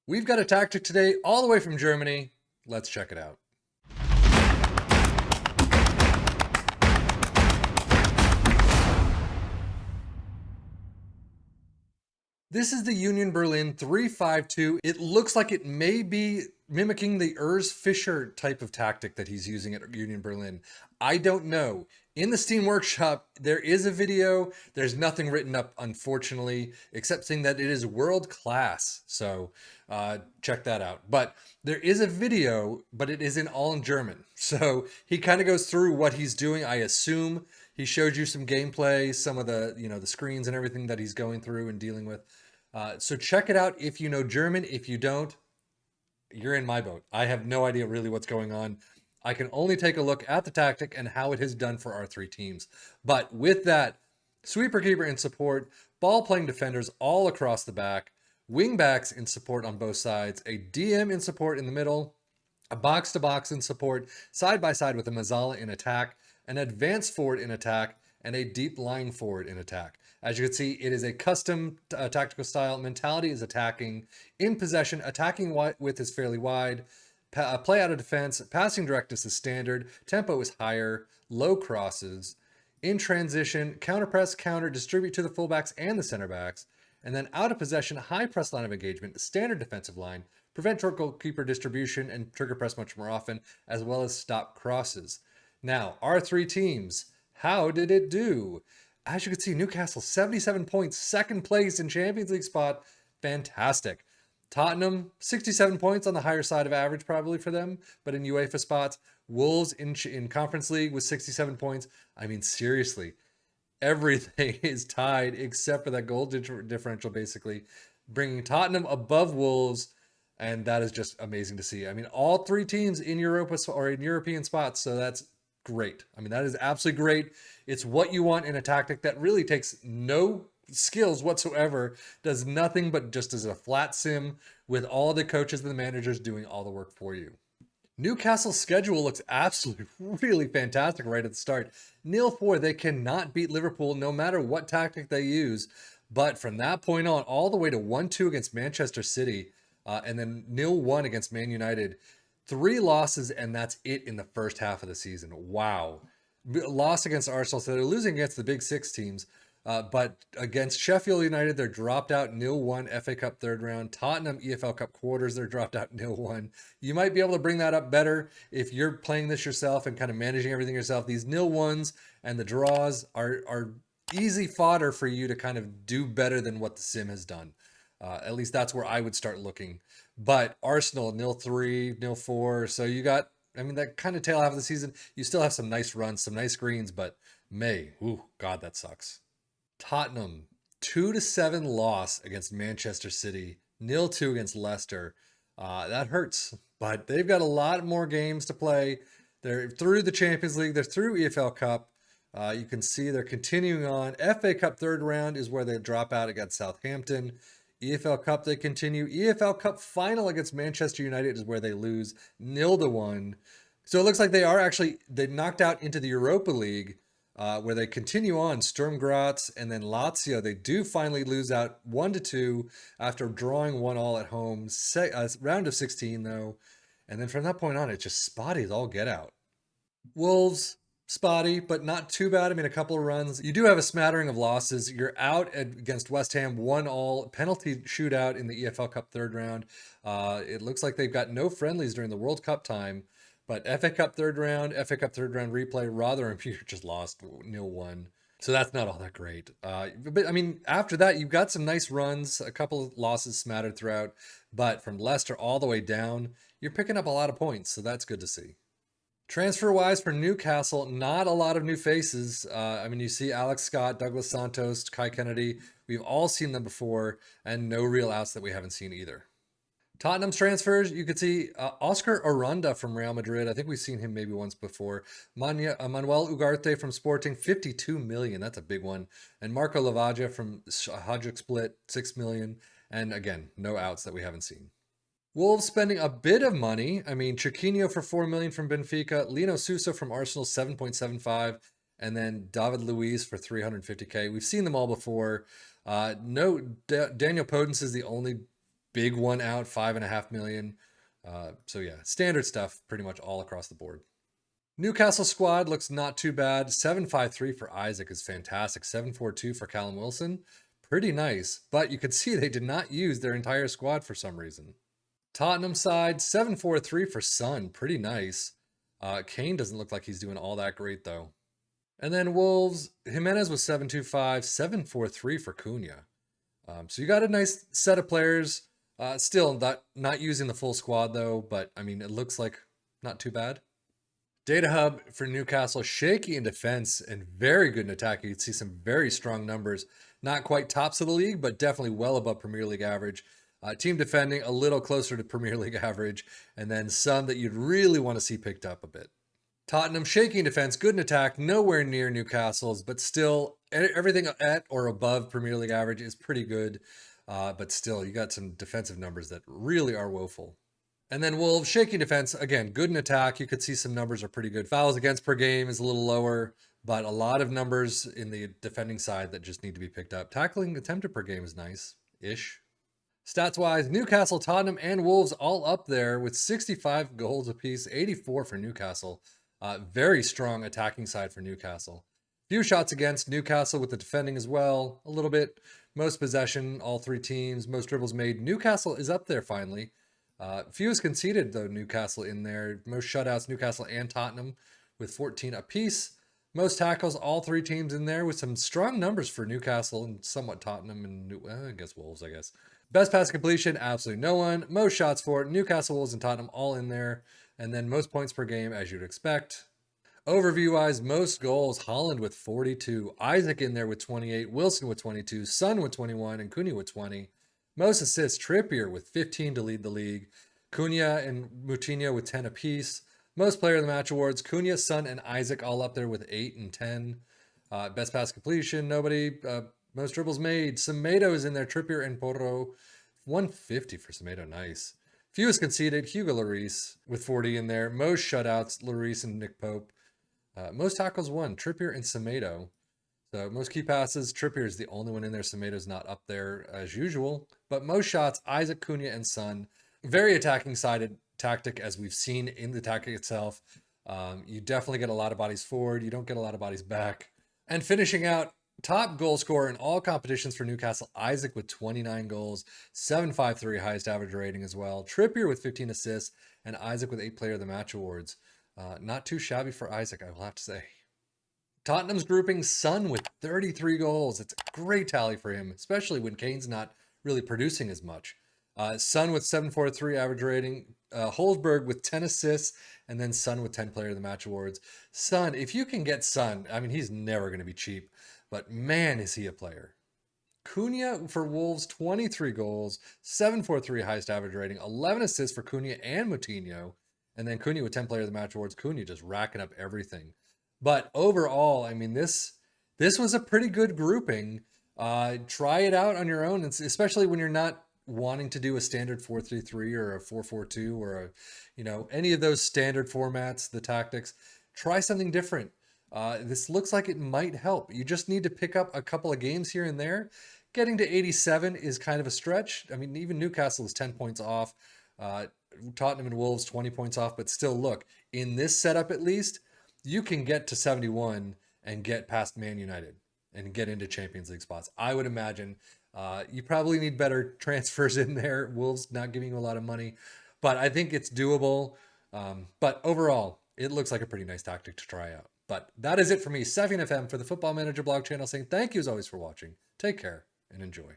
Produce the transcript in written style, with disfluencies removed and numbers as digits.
We've got a tactic today all the way from Germany. Let's check it out. This is the Union Berlin 352. It looks like it may be mimicking the Urs Fischer type of tactic that he's using at Union Berlin. I don't know. In the Steam Workshop, there is a video. There's nothing written up, unfortunately, except saying that it is world class. So check that out. But there is a video, but it is in all in German. So he kind of goes through what he's doing. I assume he showed you some gameplay, some of the the screens and everything that he's going through and dealing with. So check it out if you know German. If you don't, you're in my boat. I have no idea really what's going on. I can only take a look at the tactic and how it has done for our three teams. But with that, sweeper keeper in support, ball playing defenders all across the back, wing backs in support on both sides, a DM in support in the middle, a box to box in support, side by side with a Mazzala in attack, an advanced forward in attack, and a deep line forward in attack. As you can see, it is a custom tactical style. Mentality is attacking. In possession, attacking width is fairly wide. Play out of defense. Passing directness is standard. Tempo is higher. Low crosses. In transition, counter press, counter, distribute to the fullbacks and the center backs. And then out of possession, high press line of engagement, standard defensive line, prevent short goalkeeper distribution, and trigger press much more often, as well as stop crosses. Now, our three teams, how did it do? As you can see, Newcastle, 77 points, second place in Champions League spot. Fantastic. Tottenham, 67 points on the higher side of average probably for them, but in UEFA spots. Wolves in Conference League with 67 points. I mean, seriously, everything is tied except for that goal differential, basically, bringing Tottenham above Wolves. And that is just amazing to see. I mean, all three teams in Europa or in European spots. So that's great. I mean, that is absolutely great. It's what you want in a tactic that really takes no skills whatsoever, does nothing but just as a flat sim with all the coaches and the managers doing all the work for you. Newcastle's schedule looks absolutely really fantastic right at the start. 0-4, they cannot beat Liverpool no matter what tactic they use. But from that point on, all the way to 1-2 against Manchester City, and then 0-1 against Man United. 3 losses, and that's it in the first half of the season. Wow. Loss against Arsenal, so they're losing against the big 6 teams. But against Sheffield United, they're dropped out 0-1 FA Cup third round. Tottenham EFL Cup quarters, they're dropped out 0-1. You might be able to bring that up better if you're playing this yourself and kind of managing everything yourself. These 0-1s and the draws are easy fodder for you to kind of do better than what the sim has done. At least that's where I would start looking. But Arsenal 0-3, 0-4. So you got, I mean, that kind of tail half of the season. You still have some nice runs, some nice screens, but ooh, God, that sucks. Tottenham 2-7 loss against Manchester City, 0-2 against Leicester. That hurts, but they've got a lot more games to play. They're through the Champions League. They're through EFL Cup. You can see they're continuing on. FA Cup third round is where they drop out against Southampton. EFL Cup they continue. EFL Cup final against Manchester United is where they lose 0-1. So it looks like they knocked out into the Europa League, where they continue on. Sturm Graz and then Lazio. They do finally lose out 1-2 after drawing 1-1 at home. Round of 16 though, and then from that point on, it's just spotty as all get out. Wolves, spotty, but not too bad. I mean, a couple of runs. You do have a smattering of losses. You're out against West Ham, 1-1 penalty shootout in the EFL Cup third round. It looks like they've got no friendlies during the World Cup time, but FA Cup third round replay, Rotherham, you just lost 0-1. So that's not all that great. But I mean, after that, you've got some nice runs, a couple of losses smattered throughout, but from Leicester all the way down, you're picking up a lot of points. So that's good to see. Transfer wise for Newcastle, not a lot of new faces. I mean, you see Alex Scott, Douglas Santos, Kai Kennedy. We've all seen them before, and no real outs that we haven't seen either. Tottenham's transfers, you could see Oscar Aranda from Real Madrid. I think we've seen him maybe once before. Manuel Ugarte from Sporting, 52 million. That's a big one. And Marco Lavagia from Hajduk Split, 6 million. And again, no outs that we haven't seen. Wolves spending a bit of money. I mean, Chiquinho for 4 million from Benfica, Lino Sousa from Arsenal 7.75, and then David Luiz for 350k. We've seen them all before. No, Daniel Podence is the only big one out, 5.5 million. So yeah, standard stuff pretty much all across the board. Newcastle squad looks not too bad. 753 for Isaac is fantastic. 742 for Callum Wilson. Pretty nice, but you could see they did not use their entire squad for some reason. Tottenham side, 743 for Son. Pretty nice. Kane doesn't look like he's doing all that great though. And then Wolves, Jimenez was 725, 743 for Cunha. So you got a nice set of players. Still not using the full squad though, but I mean, it looks like not too bad. Data Hub for Newcastle, shaky in defense and very good in attack. You can see some very strong numbers. Not quite tops of the league, but definitely well above Premier League average. Team defending a little closer to Premier League average, and then some that you'd really want to see picked up a bit. Tottenham, shaky in defense, good in attack, nowhere near Newcastle's, but still everything at or above Premier League average is pretty good. But still, you got some defensive numbers that really are woeful. And then Wolves, shaky defense, again, good in attack. You could see some numbers are pretty good. Fouls against per game is a little lower, but a lot of numbers in the defending side that just need to be picked up. Tackling attempted per game is nice-ish. Stats-wise, Newcastle, Tottenham, and Wolves all up there with 65 goals apiece, 84 for Newcastle. Very strong attacking side for Newcastle. Few shots against Newcastle with the defending as well, a little bit. Most possession, all three teams. Most dribbles made. Newcastle is up there finally. Fewest conceded, though, Newcastle in there. Most shutouts, Newcastle and Tottenham with 14 apiece. Most tackles, all three teams in there with some strong numbers for Newcastle and somewhat Tottenham and I guess Wolves, I guess. Best pass completion, absolutely no one. Most shots for Newcastle, Wolves, and Tottenham all in there. And then most points per game, as you'd expect. Overview-wise, most goals, Haaland with 42. Isaac in there with 28. Wilson with 22. Son with 21. And Cunha with 20. Most assists, Trippier with 15 to lead the league. Cunha and Moutinho with 10 apiece. Most player of the match awards, Cunha, Son, and Isaac all up there with 8 and 10. Best pass completion, nobody. Most dribbles made, Semedo is in there. Trippier and Porro, 150 for Semedo, nice. Fewest conceded, Hugo Lloris with 40 in there. Most shutouts, Lloris and Nick Pope. Most tackles won, Trippier and Semedo. So most key passes, Trippier is the only one in there. Semedo's not up there as usual. But most shots, Isaac, Cunha, and Son. Very attacking-sided tactic, as we've seen in the tactic itself. You definitely get a lot of bodies forward. You don't get a lot of bodies back. And finishing out, top goal scorer in all competitions for Newcastle, Isaac with 29 goals, 753 highest average rating as well. Trippier with 15 assists, and Isaac with 8 player of the match awards. Not too shabby for Isaac, I will have to say. Tottenham's grouping, Son with 33 goals. It's a great tally for him, especially when Kane's not really producing as much. Son with 743 average rating. Holsberg with 10 assists, and then Son with 10 player of the match awards. Son, if you can get Son, I mean, he's never going to be cheap, but man, is he a player. Cunha for Wolves, 23 goals, 743 highest average rating, 11 assists for Cunha and Moutinho, and then Cunha with 10 player of the match awards. Cunha just racking up everything. But overall, I mean, this was a pretty good grouping. Try it out on your own, especially when you're not wanting to do a standard 4-3-3 or a 4-4-2 or any of those standard formats, the tactics. Try something different. This looks like it might help. You just need to pick up a couple of games here and there. Getting to 87 is kind of a stretch. I mean, even Newcastle is 10 points off. Tottenham and Wolves 20 points off, but still, look, in this setup at least, you can get to 71 and get past Man United and get into Champions League spots. I would imagine you probably need better transfers in there. Wolves not giving you a lot of money, but I think it's doable. But overall, it looks like a pretty nice tactic to try out. But that is it for me, Savvy FM, for the Football Manager blog channel, saying thank you as always for watching. Take care and enjoy.